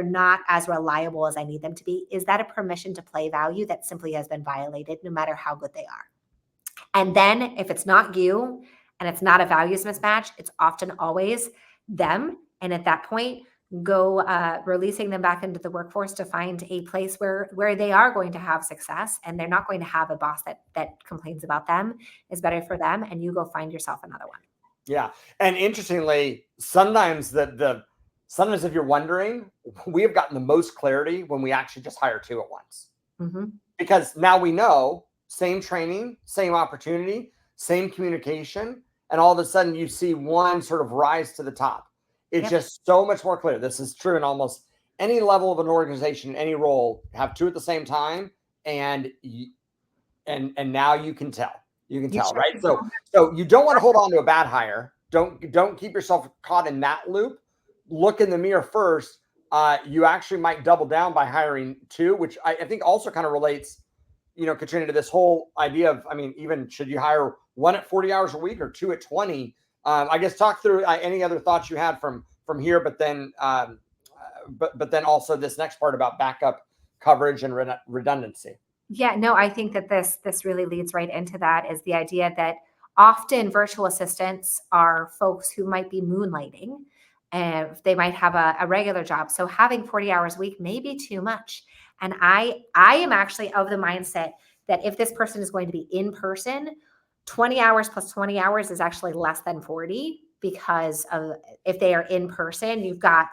not as reliable as I need them to be. Is that a permission to play value that simply has been violated no matter how good they are? And then if it's not you and it's not a values mismatch, it's often always them. And at that point, go releasing them back into the workforce to find a place where they are going to have success and they're not going to have a boss that complains about them. Is better for them, and you go find yourself another one. Yeah. And interestingly, sometimes if you're wondering, we have gotten the most clarity when we actually just hire two at once. Mm-hmm. Because now we know same training, same opportunity, same communication, and all of a sudden you see one sort of rise to the top. It's Yep. just so much more clear. This is true in almost any level of an organization, any role. Have two at the same time, and now you can tell. You can You tell, sure right? can. So you don't want to hold on to a bad hire. Don't keep yourself caught in that loop. Look in the mirror first. You actually might double down by hiring two, which I think also kind of relates, Katrina, to this whole idea of, I mean, even should you hire one at 40 hours a week or two at 20? I guess talk through any other thoughts you had from here, but then also this next part about backup coverage and redundancy. Yeah, no, I think that this really leads right into that is the idea that often virtual assistants are folks who might be moonlighting and they might have a regular job. So having 40 hours a week may be too much. And I am actually of the mindset that if this person is going to be in person, 20 hours plus 20 hours is actually less than 40 because of if they are in person, you've got,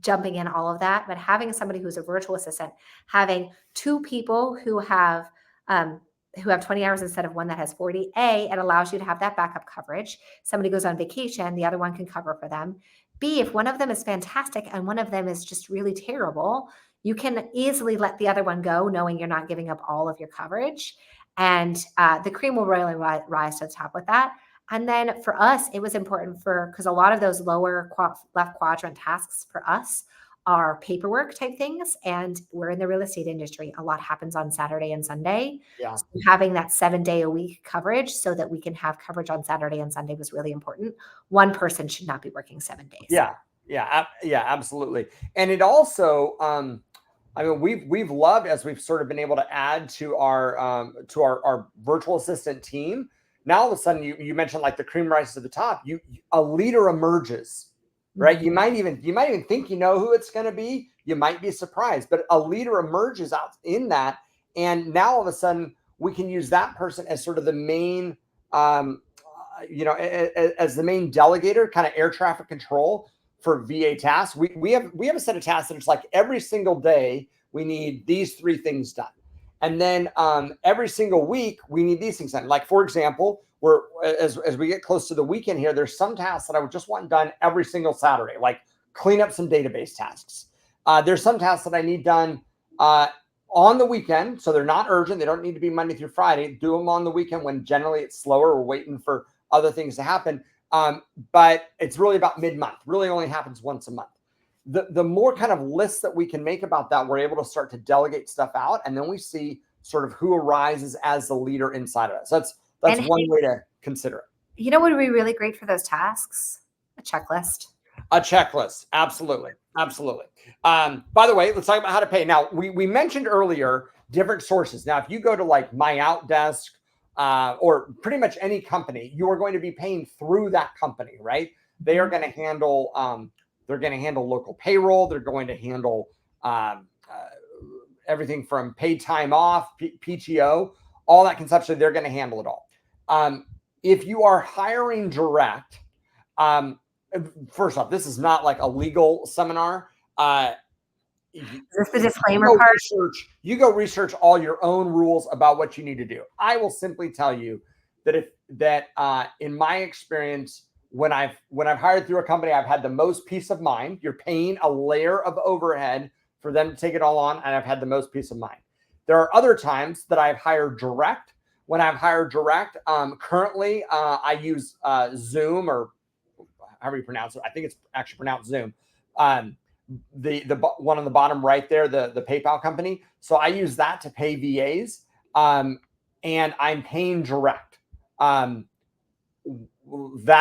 jumping in all of that. But having somebody who's a virtual assistant, having two people who have 20 hours instead of one that has 40, it allows you to have that backup coverage. Somebody goes on vacation, the other one can cover for them. B, if one of them is fantastic and one of them is just really terrible, you can easily let the other one go, knowing you're not giving up all of your coverage. And the cream will really rise to the top with that. And then for us, it was important because a lot of those lower left quadrant tasks for us are paperwork type things. And we're in the real estate industry. A lot happens on Saturday and Sunday. Yeah. So having that 7-day a week coverage so that we can have coverage on Saturday and Sunday was really important. One person should not be working 7 days. Yeah. Yeah, absolutely. And it also, I mean, we've loved, as we've sort of been able to add to our virtual assistant team. Now all of a sudden, you mentioned like the cream rises to the top. A leader emerges, right? You might even think you know who it's going to be. You might be surprised, but a leader emerges out in that, and now all of a sudden we can use that person as sort of the main, as the main delegator, kind of air traffic control for VA tasks. We have a set of tasks that it's like every single day we need these 3 things done. And then every single week we need these things done. Like, for example, as we get close to the weekend here, there's some tasks that I would just want done every single Saturday, like clean up some database tasks. There's some tasks that I need done on the weekend. So they're not urgent. They don't need to be Monday through Friday. Do them on the weekend when generally it's slower. We're waiting for other things to happen. But it's really about mid-month. Really only happens once a month. The more kind of lists that we can make about that, we're able to start to delegate stuff out, and then we see sort of who arises as the leader inside of us. That's one way to consider it. You know what would be really great for those tasks? A checklist. A checklist, absolutely. By the way, let's talk about how to pay. Now, we mentioned earlier different sources. Now, if you go to like My Outdesk or pretty much any company, you are going to be paying through that company, right? They are going to handle local payroll. They're going to handle everything from paid time off, PTO, all that conceptually. They're going to handle it all. If you are hiring direct, first off, this is not like a legal seminar. Is this the disclaimer part? You go research all your own rules about what you need to do. I will simply tell you that in my experience, when I've hired through a company, I've had the most peace of mind. You're paying a layer of overhead for them to take it all on, and I've had the most peace of mind. There are other times that I've hired direct. When I've hired direct, currently I use Zoom, or however you pronounce it. I think it's actually pronounced Zoom. The one on the bottom right there, the PayPal company. So I use that to pay VAs, and I'm paying direct. That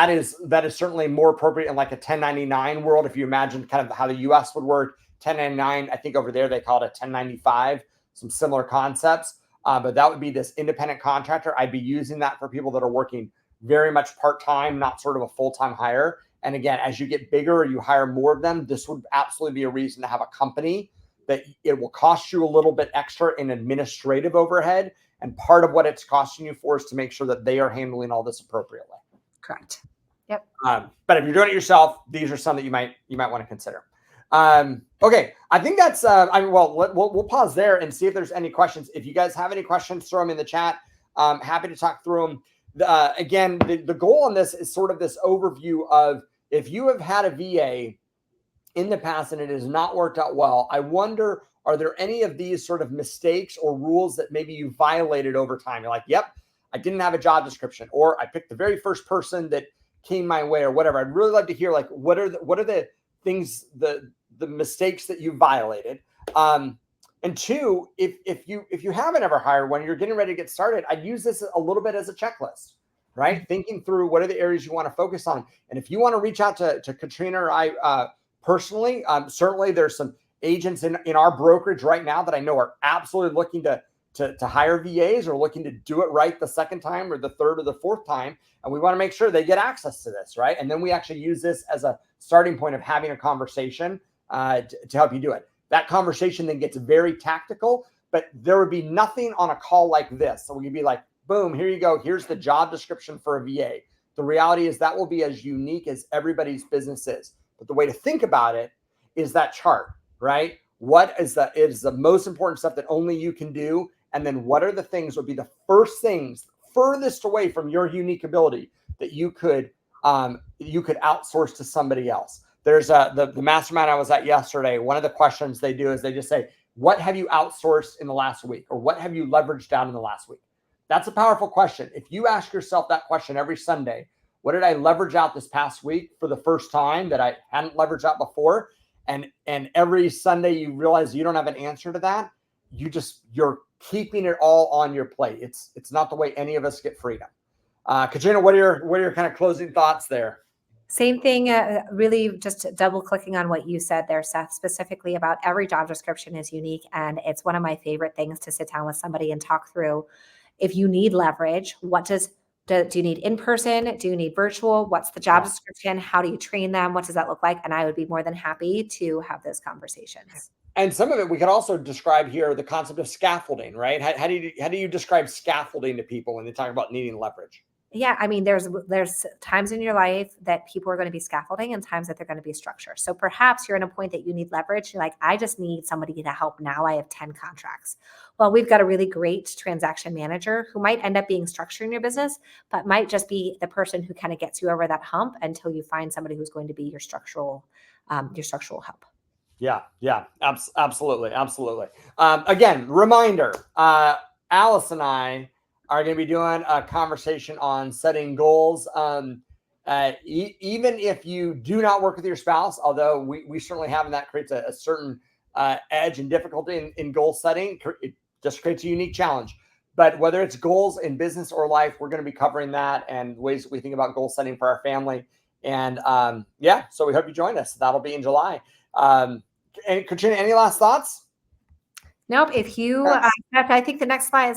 is certainly more appropriate in like a 1099 world. If you imagine kind of how the US would work, 1099, I think over there they call it a 1095, some similar concepts. But that would be this independent contractor. I'd be using that for people that are working very much part-time, not sort of a full-time hire. And again, as you get bigger or you hire more of them, this would absolutely be a reason to have a company that it will cost you a little bit extra in administrative overhead. And part of what it's costing you for is to make sure that they are handling all this appropriately. Correct. Yep. But if you're doing it yourself, these are some that you might want to consider. Okay, I think that's. We'll pause there and see if there's any questions. If you guys have any questions, throw them in the chat. Happy to talk through them. Again, the goal on this is sort of this overview of if you have had a VA in the past and it has not worked out well. I wonder, are there any of these sort of mistakes or rules that maybe you violated over time? You're like, yep, I didn't have a job description, or I picked the very first person that came my way, or whatever. I'd really love to hear like what are the things, the mistakes that you violated. And two, if you haven't ever hired one, you're getting ready to get started, I'd use this a little bit as a checklist, right? Thinking through what are the areas you want to focus on. And if you want to reach out to Katrina or I personally, certainly there's some agents in our brokerage right now that I know are absolutely looking to hire VAs or looking to do it right the second time or the third or the fourth time. And we want to make sure they get access to this, right? And then we actually use this as a starting point of having a conversation to help you do it. That conversation then gets very tactical, but there would be nothing on a call like this. So we'd be like, boom, here you go. Here's the job description for a VA. The reality is that will be as unique as everybody's business is. But the way to think about it is that chart, right? What is the most important stuff that only you can do? And then what are the things would be the first things furthest away from your unique ability that you could outsource to somebody else? There's the mastermind I was at yesterday. One of the questions they do is they just say, what have you outsourced in the last week? Or what have you leveraged down in the last week? That's a powerful question. If you ask yourself that question every Sunday, What did I leverage out this past week for the first time that I hadn't leveraged out before? And every Sunday you realize you don't have an answer to that. You're keeping it all on your plate. It's not the way any of us get freedom. Katrina, what are your kind of closing thoughts there? Same thing, really just double clicking on what you said there, Seth, specifically about every job description is unique. And it's one of my favorite things to sit down with somebody and talk through. If you need leverage, do you need in person? Do you need virtual? What's the job description? How do you train them? What does that look like? And I would be more than happy to have those conversations. And some of it we could also describe here the concept of scaffolding, right? How do you describe scaffolding to people when they talk about needing leverage? Yeah, I mean, there's times in your life that people are going to be scaffolding and times that they're going to be structure. So perhaps you're in a point that you need leverage. You're like, I just need somebody to help now. I have 10 contracts. Well, we've got a really great transaction manager who might end up being structure in your business, but might just be the person who kind of gets you over that hump until you find somebody who's going to be your structural help. Yeah, absolutely. Again, reminder, Alice and I are going to be doing a conversation on setting goals. Even if you do not work with your spouse, although we certainly have, and that creates a certain edge and difficulty in goal setting, it just creates a unique challenge. But whether it's goals in business or life, we're going to be covering that and ways that we think about goal setting for our family. And so we hope you join us. That'll be in July. And Katrina, any last thoughts? Nope. If you, I think the next slide,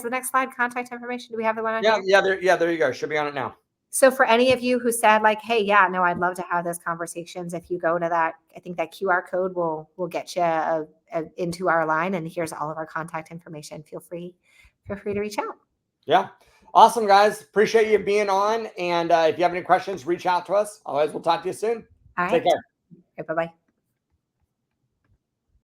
contact information. Do we have the one on here? There you go. Should be on it now. So for any of you who said like, hey, yeah, no, I'd love to have those conversations. If you go to that, I think that QR code will get you into our line, and here's all of our contact information. Feel free to reach out. Yeah. Awesome, guys. Appreciate you being on. And if you have any questions, reach out to us. Otherwise, we'll talk to you soon. All right. Take care. Bye-bye.